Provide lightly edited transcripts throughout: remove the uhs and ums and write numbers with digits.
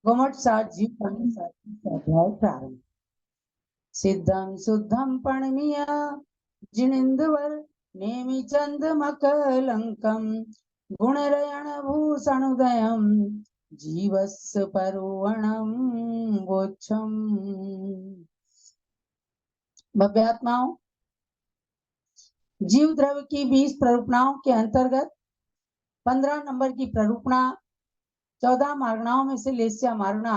घुमट साठ जीव अध्याय प्रारंभ। सिद्धं शुद्धं पणमिया जिनिंदवर नेमि चंद मकलंकम गुणरयण भूषणुदयम जीवस्य परुवणम वोच्छम। भव्यात्माओं, जीव द्रव्य की 20 प्ररूपणाओं के अंतर्गत 15 नंबर की प्ररूपणा 14 मारणाओं में से लेस्या मारणा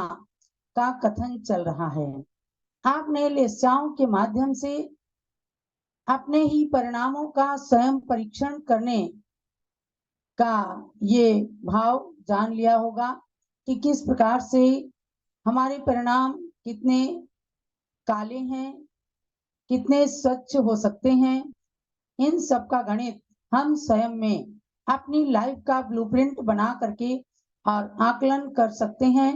का कथन चल रहा है। आपने लेस्याओं के माध्यम से अपने ही परिणामों का स्वयं परीक्षण करने का ये भाव जान लिया होगा कि किस प्रकार से हमारे परिणाम कितने काले हैं, कितने स्वच्छ हो सकते हैं। इन सब का गणित हम स्वयं में अपनी लाइफ का ब्लूप्रिंट बना करके और आकलन कर सकते हैं।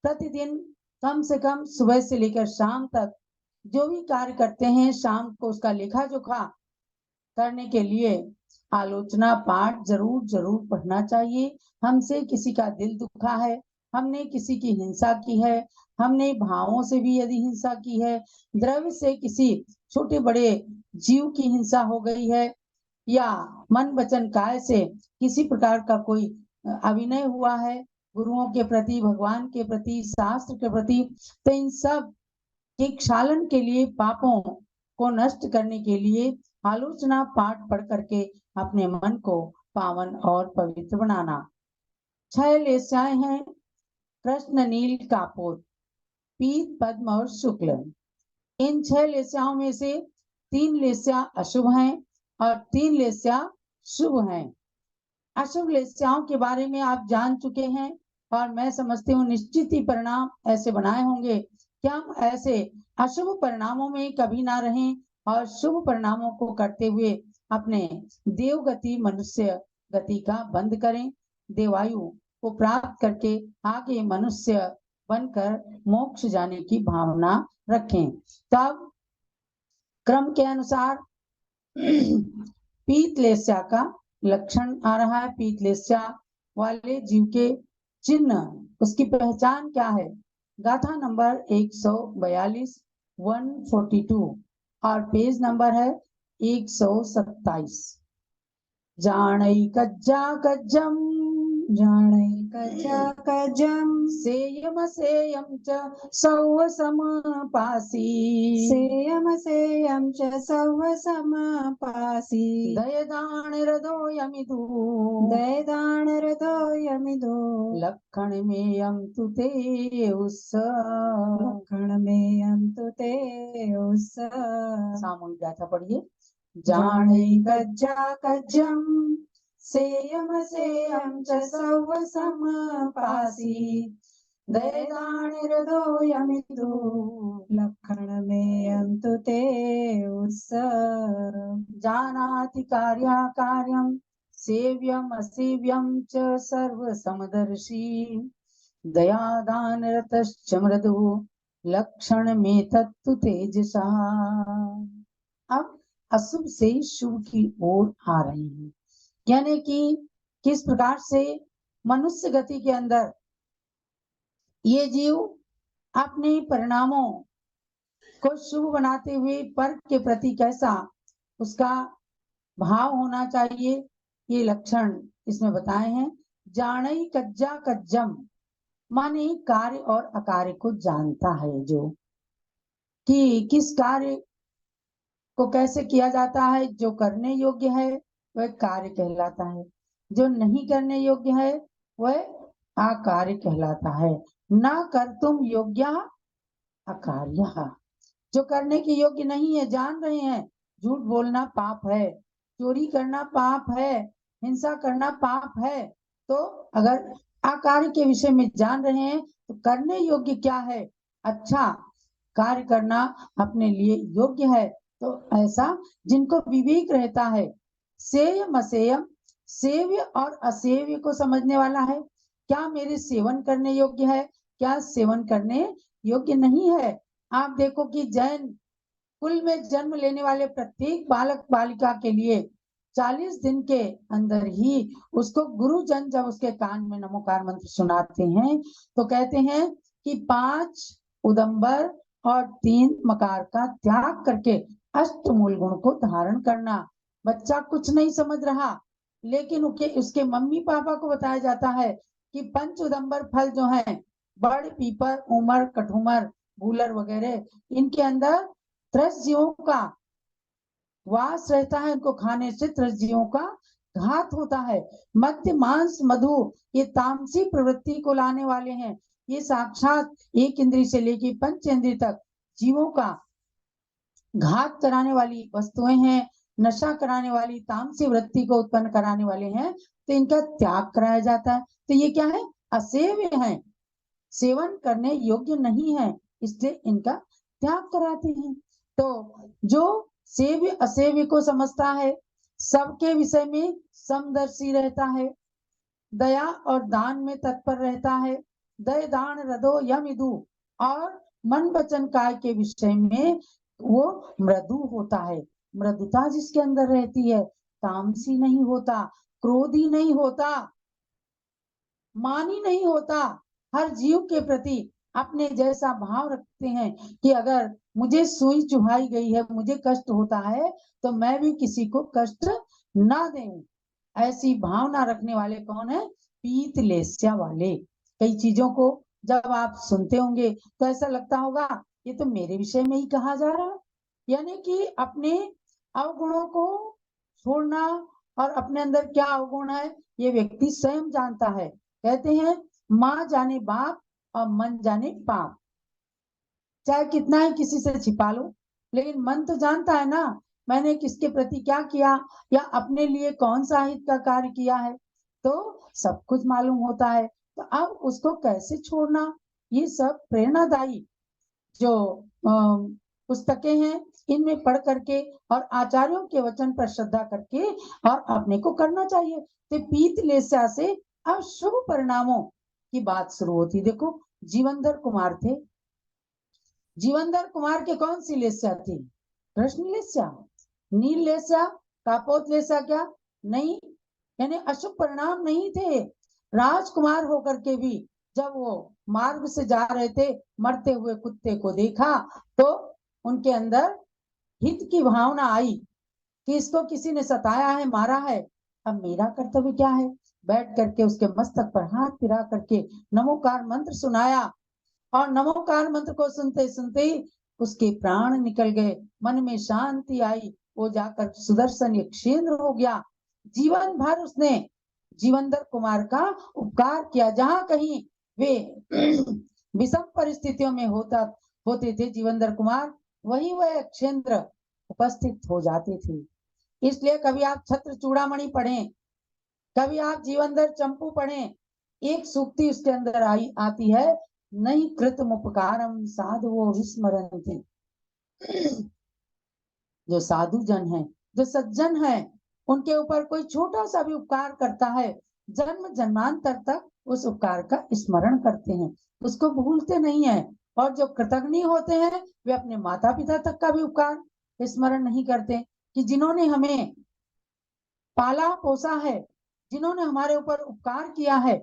प्रतिदिन कम से कम सुबह से लेकर शाम तक जो भी कार्य करते हैं, शाम को उसका लेखा जोखा करने के लिए आलोचना पाठ जरूर जरूर पढ़ना चाहिए। हमसे किसी का दिल दुखा है, हमने किसी की हिंसा की है, हमने भावों से भी यदि हिंसा की है, द्रव्य से किसी छोटे बड़े जीव की हिंसा हो गई है, या मन वचन काय से किसी प्रकार का कोई अभिनय हुआ है गुरुओं के प्रति, भगवान के प्रति, शास्त्र के प्रति, तो इन सब के क्षालन के लिए, पापों को नष्ट करने के लिए आलोचना पाठ पढ़ करके अपने मन को पावन और पवित्र बनाना। 6 लेस्याएं हैं, कृष्ण, नील, कापुर, पीत, पद्म और शुक्ल। इन 6 लेस्याओं में से 3 लेस्या अशुभ हैं और 3 लेस्या शुभ हैं। अशुभ लेस्याओं के बारे में आप जान चुके हैं और मैं समझती हूँ निश्चित ही परिणाम ऐसे बनाए होंगे कि हम ऐसे अशुभ परिणामों में कभी ना रहें और शुभ परिणामों को करते हुए अपने देवगति मनुष्य गति का बंद करें, देवायु को प्राप्त करके आगे मनुष्य बनकर मोक्ष जाने की भावना रखें। तब क्रम के अनुसार पीतलेस्या का लक्षण आ रहा है। पीतलेस्या वाले जीव के चिन्ह, उसकी पहचान क्या है? गाथा नंबर 142 142 और पेज नंबर है 127। जाणई कज्जा कज्जम, जाणै कज्जा कज्जम, सेयम सेयम च सौव समपासी, सेयम सेयम च सौव समपासी, दयदान हृदोयमिदु, दयदान हृदोयमिदो, लक्षण मेयम तु ते उस, लक्षण मेयम तु ते उस। सामूहिक गाथा पढ़िए। जाणै कज्जा कज्जम, सेयम सेयम च सौव समपासी, दयदान हृदोयमिदु, लक्षण मेयम तु ते उस। जानाति कार्याकार्यं सेव्यम असेव्यम च सर्व समदर्शी, दयादान रतश्च मृदु, लक्षण में तत्तु तेजसा। अब अशुभ से शुभ की ओर आ रहे हैं, यानी कि किस प्रकार से मनुष्य गति के अंदर ये जीव अपने परिणामों को शुभ बनाते हुए पर के प्रति कैसा उसका भाव होना चाहिए, ये लक्षण इसमें बताए हैं। जाणई कज्जा कज्जम माने कार्य और अकार्य को जानता है, जो कि किस कार्य को कैसे किया जाता है। जो करने योग्य है वह कार्य कहलाता है, जो नहीं करने योग्य है वह अकार्य कहलाता है। न कर तुम योग्य अकार्य, जो करने के योग्य नहीं है, जान रहे हैं झूठ बोलना पाप है, चोरी करना पाप है, हिंसा करना पाप है, तो अगर अकार्य के विषय में जान रहे हैं तो करने योग्य क्या है, अच्छा कार्य करना अपने लिए योग्य है। तो ऐसा जिनको विवेक रहता है, सेयम असेयम, सेव्य और असेव्य को समझने वाला है। क्या मेरे सेवन करने योग्य है, क्या सेवन करने योग्य नहीं है। आप देखो कि जैन कुल में जन्म लेने वाले प्रत्येक बालक बालिका के लिए 40 दिन के अंदर ही उसको गुरुजन जब उसके कान में नमोकार मंत्र सुनाते हैं तो कहते हैं कि 5 उदंबर और 3 मकार का त्याग करके अष्टमूल गुण को धारण करना। बच्चा कुछ नहीं समझ रहा, लेकिन उसके मम्मी पापा को बताया जाता है कि पंच उदंबर फल जो हैं, बड़, पीपर, उमर, कठुमर, गूलर वगैरह, इनके अंदर त्रसजीवों का वास रहता है, इनको खाने से त्रसजीवों का घात होता है। मध्य, मांस, मधु ये तामसी प्रवृत्ति को लाने वाले हैं। ये साक्षात एक इंद्रिय से लेकर पंच इंद्रिय तक जीवों का घात कराने वाली वस्तुएं हैं, नशा कराने वाली तामसी वृत्ति को उत्पन्न कराने वाले हैं, तो इनका त्याग कराया जाता है। तो ये क्या है? असेव्य है, सेवन करने योग्य नहीं है, इसलिए इनका त्याग कराते हैं। तो जो सेव्य असेव्य को समझता है, सबके विषय में समदर्शी रहता है, दया और दान में तत्पर रहता है, दय दान हृदो यमिदु, और मन वचन काय के विषय में वो मृदु होता है। मृदुता जिसके अंदर रहती है, तामसी नहीं होता, क्रोधी नहीं होता, मानी नहीं होता, हर जीव के प्रति अपने जैसा भाव रखते हैं कि अगर मुझे सुई चुभाई गई है, मुझे कष्ट होता है, तो मैं भी किसी को कष्ट ना दें। ऐसी भावना रखने वाले कौन है? पीतलेस्या वाले। कई चीजों को जब आप सुनते होंगे तो ऐसा लगता होगा ये तो मेरे विषय में ही कहा जा रहा है, यानी कि अपने अवगुणों को छोड़ना, और अपने अंदर क्या अवगुण है ये व्यक्ति स्वयं जानता है। कहते हैं माँ जाने बाप और मन जाने पाप। चाहे कितना ही किसी से छिपा लो, लेकिन मन तो जानता है ना मैंने किसके प्रति क्या किया, या अपने लिए कौन सा हित का कार्य किया है, तो सब कुछ मालूम होता है। तो अब उसको कैसे छोड़ना, ये सब प्रेरणादायी जो पुस्तकें हैं, इनमें पढ़ करके और आचार्यों के वचन पर श्रद्धा करके और अपने को करना चाहिए। तो पीतलेस्या से अब शुभ परिणामों की बात शुरू होती। देखो जीवनधर कुमार थे, जीवनधर कुमार के कौन सी लेस्या थी? कृष्ण लेस्या, नील लेस्या, कापोत लेस्या क्या नहीं, यानी अशुभ परिणाम नहीं थे। राजकुमार होकर के भी जब वो मार्ग से जा रहे थे, मरते हुए कुत्ते को देखा तो उनके अंदर हित की भावना आई कि इसको किसी ने सताया है, मारा है, अब मेरा कर्तव्य क्या है? बैठ करके उसके मस्तक पर हाथ फिरा करके नमोकार मंत्र सुनाया, और नमोकार मंत्र को सुनते सुनते ही उसके प्राण निकल गए, मन में शांति आई, वो जाकर सुदर्शन यक्षेंद्र हो गया। जीवन भर उसने जीवनधर कुमार का उपकार किया। जहां कहीं वे विषम परिस्थितियों में होते थे जीवनधर कुमार, वही वह यक्षेंद्र उपस्थित हो जाते थे। इसलिए कभी आप छत्र चूड़ामणि पढ़ें, कभी आप जीवनधर चंपू पढ़ें, एक सूक्ति उसके अंदर आती है, नहीं कृतम उपकारम साधुओ विस्मरन्ति। जो साधु जन है, जो सज्जन है, उनके ऊपर कोई छोटा सा भी उपकार करता है, जन्म जन्मांतर तक उस उपकार का स्मरण करते हैं, उसको भूलते नहीं है। और जो कृतज्ञ होते हैं वे अपने माता पिता तक का भी उपकार स्मरण नहीं करते, कि जिन्होंने हमें पाला पोसा है, जिन्होंने हमारे ऊपर उपकार किया है,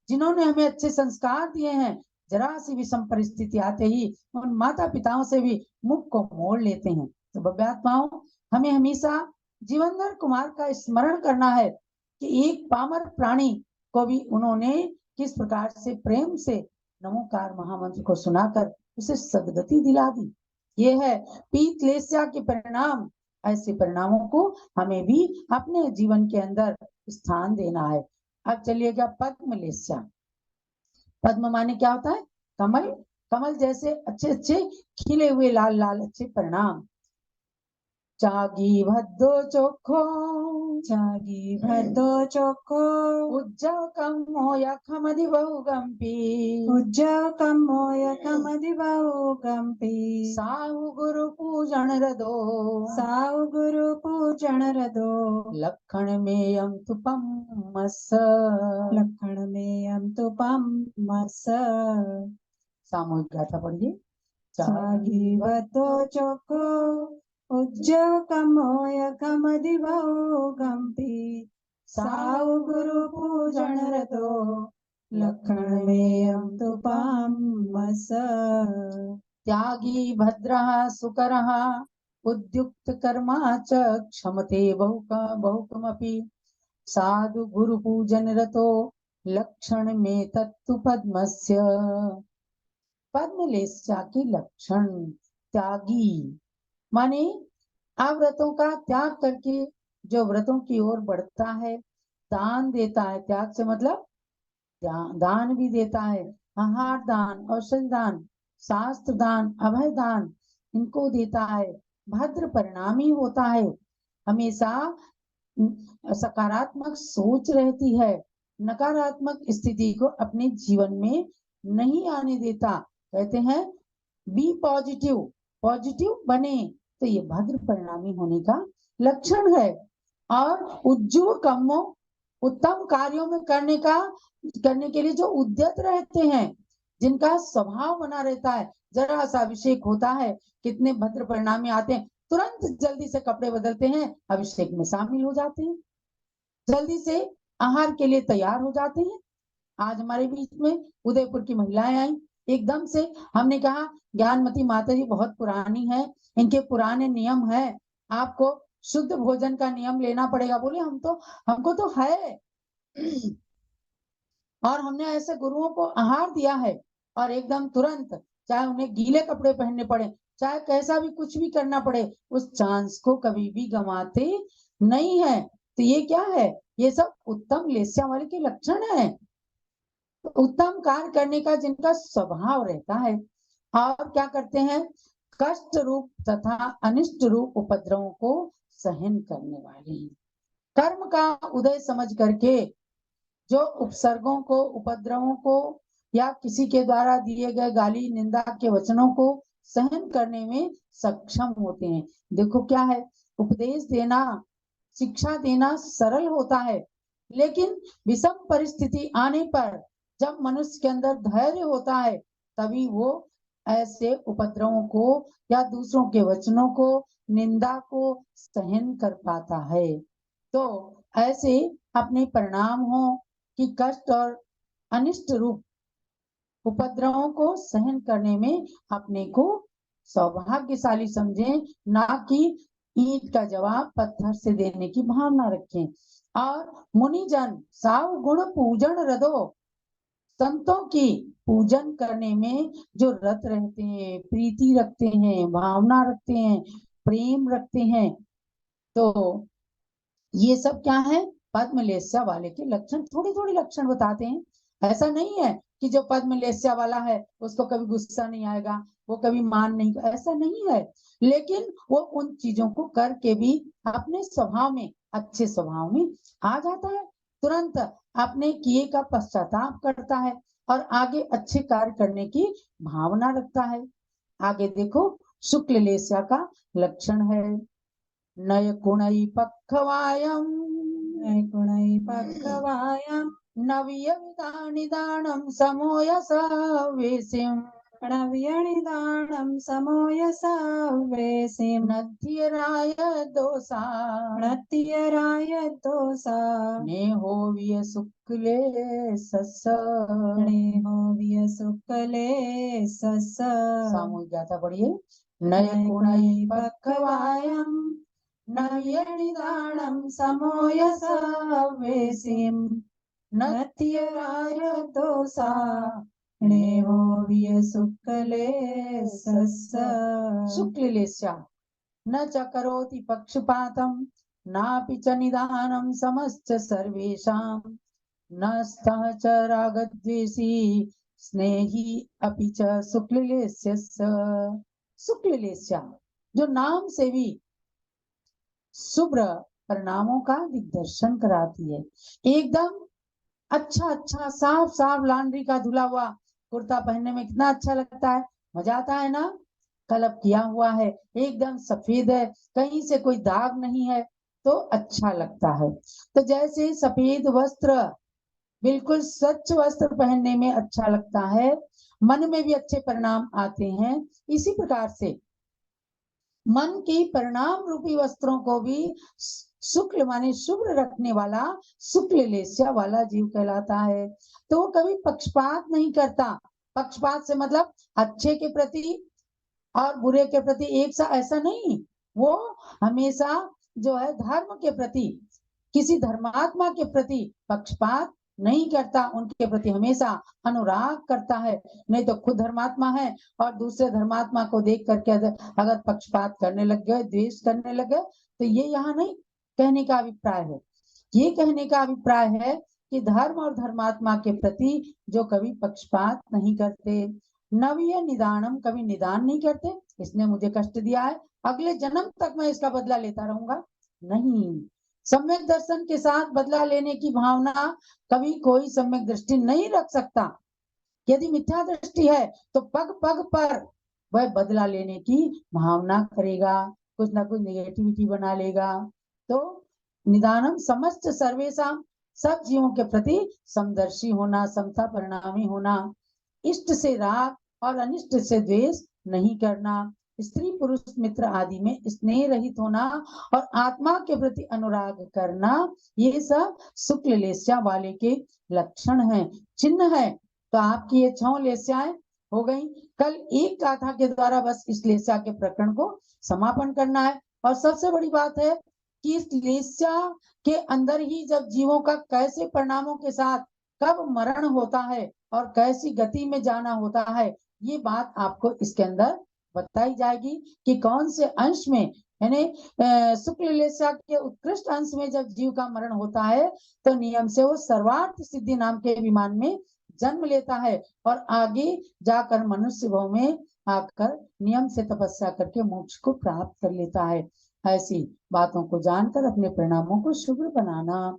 जिन्होंने हमें अच्छे संस्कार दिए हैं, जरा सी विषम परिस्थिति आते ही उन माता पिताओं से भी मुख को मोड़ लेते हैं। तो भव्यात्माओं, हमें हमेशा जीवनधर कुमार का स्मरण करना है कि एक पामर प्राणी को भी उन्होंने किस प्रकार से प्रेम से नमोकार महामंत्र को सुनाकर उसे सदगति दिला दी। ये है पीतलेस्या के परिणाम। ऐसे परिणामों को हमें भी अपने जीवन के अंदर स्थान देना है। अब चलिएगा पद्मलेस्या। पद्म माने क्या होता है? कमल। कमल जैसे अच्छे अच्छे खिले हुए लाल लाल अच्छे परिणाम। चागी भद्दो चोखो, चागी भद्दो चोखो, उज्जव कम्मोय खमदि बहुगंपी, उज्जव कम्मोय खमदि बहुगंपी, साहु गुरु पूजन रदो, साहु गुरु पूजन रदो, लक्षण में यम तुपम मस, लक्षण में यम तुपम मस। सामूहिक गाथा पढ़िए। चागी भद्दो चोखो, उज्जवकमोयकमदिवौगम्पि साउ गुरु पूजन रतो लक्षण में तु पामस। त्यागी भद्रः सुकरः उद्युक्त कर्मा च क्षमते बहुकमपि साधु गुरु पूजन रतो लक्षण में तत्तु पद्मस्य। पद्मलेस्या के लक्षण त्यागी माने अव्रतों का त्याग करके जो व्रतों की ओर बढ़ता है, दान देता है। त्याग से मतलब दान भी देता है, आहार दान, औषधि दान, शास्त्र दान, अभय दान, इनको देता है। भद्र परिणामी होता है, हमेशा सकारात्मक सोच रहती है, नकारात्मक स्थिति को अपने जीवन में नहीं आने देता। कहते हैं बी पॉजिटिव, पॉजिटिव बने, तो ये भद्र परिणामी होने का लक्षण है। और उज्जव कम्मो उत्तम कार्यों में करने के लिए जो उद्यत रहते हैं, जिनका स्वभाव बना रहता है, जरा सा अभिषेक होता है, कितने भद्र परिणामी आते हैं, तुरंत जल्दी से कपड़े बदलते हैं, अभिषेक में शामिल हो जाते हैं, जल्दी से आहार के लिए तैयार हो जाते हैं। आज हमारे बीच में उदयपुर की महिलाएं आई, एकदम से हमने कहा ज्ञानमती माता जी बहुत पुरानी है, इनके पुराने नियम है, आपको शुद्ध भोजन का नियम लेना पड़ेगा। बोले हमको तो है और हमने ऐसे गुरुओं को आहार दिया है, और एकदम तुरंत चाहे उन्हें गीले कपड़े पहनने पड़े, चाहे कैसा भी कुछ भी करना पड़े, उस चांस को कभी भी गंवाते नहीं है। तो ये क्या है? ये सब उत्तम लेस्या वाले के लक्षण है, उत्तम कार्य करने का जिनका स्वभाव रहता है। और क्या करते हैं? कष्ट रूप तथा अनिष्ट रूप उपद्रवों को सहन करने वाले, कर्म का उदय समझ करके जो उपसर्गों को, उपद्रवों को या किसी के द्वारा दिए गए गाली निंदा के वचनों को सहन करने में सक्षम होते हैं। देखो क्या है, उपदेश देना, शिक्षा देना सरल होता है, लेकिन विषम परिस्थिति आने पर जब मनुष्य के अंदर धैर्य होता है, तभी वो ऐसे उपद्रवों को या दूसरों के वचनों को, निंदा को सहन कर पाता है। तो ऐसे अपने परिणाम हो कि कष्ट और अनिष्ट रूप उपद्रवों को सहन करने में अपने को सौभाग्यशाली समझें, ना कि ईंट का जवाब पत्थर से देने की भावना रखें। और मुनिजन साव गुण पूजन रदो, संतों की पूजन करने में जो रत रहते हैं, प्रीति रखते हैं, भावना रखते हैं, प्रेम रखते हैं, तो ये सब क्या है? पद्मलेस्या वाले के लक्षण। थोड़ी थोड़ी लक्षण बताते हैं, ऐसा नहीं है कि जो पद्मलेस्या वाला है उसको कभी गुस्सा नहीं आएगा, वो कभी मान नहीं, ऐसा नहीं है। लेकिन वो उन चीजों को करके भी अपने स्वभाव में, अच्छे स्वभाव में आ जाता है, तुरंत अपने किए का पश्चाताप करता है और आगे अच्छे कार्य करने की भावना रखता है। आगे देखो, शुक्ल लेस्या का लक्षण है नय कुणई पक्खवायम, नय कुणई पक्खवायम नव्य निदानम समोयसावेसिम, नव्यनिदानं समोयसावेसिं नत्यराय दोषा, नत्यराय दोषा नेहो विय शुक्ले सस, नेहो विय शुक्ले सस। सामूहिक गाथा पढ़िए। नय कुणई पक्खवायम नव्य निदानम समोयसावेसिम, नत्यराय दोषा नेहो विय शुक्ले सस। शुक्ल लेस्या न च करोति पक्षपातम नापि च निदानं समश्च सर्वेषां, न स्तः च रागद्वेषी स्नेही अपि च शुक्ललेस्य। शुक्ललेस्या जो नाम से भी शुभ्र परिणामों का दिग्दर्शन कराती है, एकदम अच्छा अच्छा साफ साफ लॉन्ड्री का धुला हुआ कुर्ता पहनने में कितना अच्छा लगता है, मजा आता है ना। कलप किया हुआ है, एकदम सफेद है, कहीं से कोई दाग नहीं है, तो अच्छा लगता है। तो जैसे सफेद वस्त्र, बिल्कुल स्वच्छ वस्त्र पहनने में अच्छा लगता है, मन में भी अच्छे परिणाम आते हैं, इसी प्रकार से मन की परिणाम रूपी वस्त्रों को भी शुक्ल माने शुभ्र रखने वाला शुक्ल लेस्या वाला जीव कहलाता है। तो वो कभी पक्षपात नहीं करता। पक्षपात से मतलब अच्छे के प्रति और बुरे के प्रति एक सा ऐसा नहीं, वो हमेशा जो है धर्म के प्रति, किसी धर्मात्मा के प्रति पक्षपात नहीं करता, उनके प्रति हमेशा अनुराग करता है। नहीं तो खुद धर्मात्मा है और दूसरे धर्मात्मा को देख करके अगर पक्षपात करने लग गए, द्वेष करने लग गए, तो ये यहाँ नहीं कहने का अभिप्राय है। ये कहने का अभिप्राय है कि धर्म और धर्मात्मा के प्रति जो कभी पक्षपात नहीं करते। नवीय निदानम, कभी निदान नहीं करते, इसने मुझे कष्ट दिया है, अगले जन्म तक मैं इसका बदला लेता रहूंगा, नहीं। सम्यक दर्शन के साथ बदला लेने की भावना कभी कोई सम्यक दृष्टि नहीं रख सकता। यदि मिथ्या दृष्टि है तो पग पग पर वह बदला लेने की भावना करेगा, कुछ ना कुछ नेगेटिविटी बना लेगा। तो निदानम समस्त सर्वेशा, सब जीवों के प्रति समदर्शी होना, समता परिणामी होना, इष्ट से राग और अनिष्ट से द्वेष नहीं करना, स्त्री पुरुष मित्र आदि में स्नेह रहित होना और आत्मा के प्रति अनुराग करना, ये सब शुक्ल लेस्या वाले के लक्षण हैं, चिन्ह है। तो आपकी ये 6 लेस्याएं हो गई। कल एक गाथा के द्वारा बस इस लेस्या के प्रकरण को समापन करना है। और सबसे बड़ी बात है कि इस लेस्या के अंदर ही जब जीवों का कैसे परिणामों के साथ कब मरण होता है और कैसी गति में जाना होता है, ये बात आपको इसके अंदर बताई जाएगी कि कौन से अंश में, यानी शुक्ल लेस्या के उत्कृष्ट अंश में जब जीव का मरण होता है तो नियम से वो सर्वार्थ सिद्धि नाम के विमान में जन्म लेता है और आगे जाकर मनुष्य भाव में आकर नियम से तपस्या करके मोक्ष को प्राप्त कर लेता है। ऐसी बातों को जानकर अपने परिणामों को शुभ बनाना।